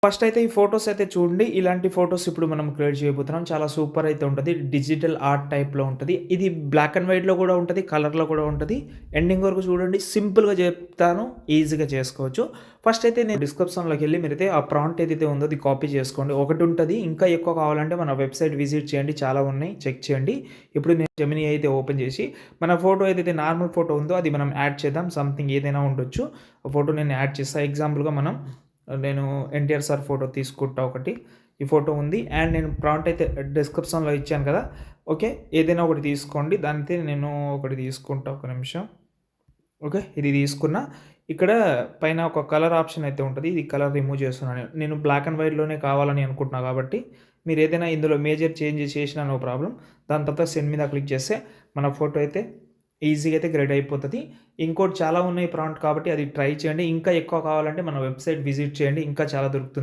First అయితే ఈ photos అయితే చూడండి. ఇలాంటి ఫోటోస్ ఇప్పుడు మనం క్రియేట్ చేయబోతున్నాం. చాలా సూపర్ అయితే ఉంటది. డిజిటల్ ఆర్ట్ టైప్‌లో ఉంటది. ఇది బ్లాక్ అండ్ వైట్‌లో కూడా ఉంటది. కలర్‌లో కూడా ఉంటది. ఎండింగ్ వరకు చూడండి. సింపుల్‌గా చెప్తాను. ఈజీగా చేసుకోవచ్చు. ఫస్ట్ అయితే నేను డిస్క్రిప్షన్‌లోకెళ్ళి మీరైతే ఆ ప్రాంప్ట్ ఏదైతే ఉందో అది కాపీ చేసుకోండి. ఒకటి ఉంటది. ఇంకా ఎక్కువ కావాలంటే మన వెబ్‌సైట్ విజిట్ చేయండి. చాలా ఉన్నాయి. చెక్ చేయండి. ఇప్పుడు నేను జెమినీ అయితే ఓపెన్ చేసి మన ఫోటో ఏదైతే నార్మల్ ఫోటో ఉందో అది మనం యాడ్ చేద్దాం. సంథింగ్ ఏదైనా ఉండొచ్చు. ఆ ఫోటో నేను యాడ్ చేస్తా. ఎగ్జాంపుల్‌గా నేను ఎన్టీఆర్ సార్ ఫోటో తీసుకుంటా ఒకటి. ఈ ఫోటో ఉంది. అండ్ నేను ప్రాంప్ట్ అయితే డిస్క్రిప్షన్‌లో ఇచ్చాను కదా! ఓకే. ఏదైనా ఒకటి తీసుకోండి. దానితే నేను ఒకటి తీసుకుంటా. ఒక నిమిషం. ఓకే. ఇది తీసుకున్నా. ఇక్కడ పైన ఒక కలర్ ఆప్షన్ అయితే ఉంటది. ఇది కలర్ రిమూవ్ చేస్తున్నాను. నేను బ్లాక్ అండ్ వైట్‌లోనే కావాలని అనుకుంటున్నా కాబట్టి, మీరేదైనా ఇందులో మేజర్ చేంజెస్ చేసినా నో ప్రాబ్లమ్. దాని తర్వాత సెండ్ మీద క్లిక్ చేస్తే మన ఫోటో అయితే ఈజీగా అయితే గ్రేడ్ అయిపోతది. ఇంకోటి చాలా ఉన్నాయి ప్రాంప్ట్ కాబట్టి అది ట్రై చేయండి. ఇంకా ఎక్కువ కావాలంటే మన వెబ్‌సైట్ విజిట్ చేయండి. ఇంకా చాలా దొరుకుతుంది.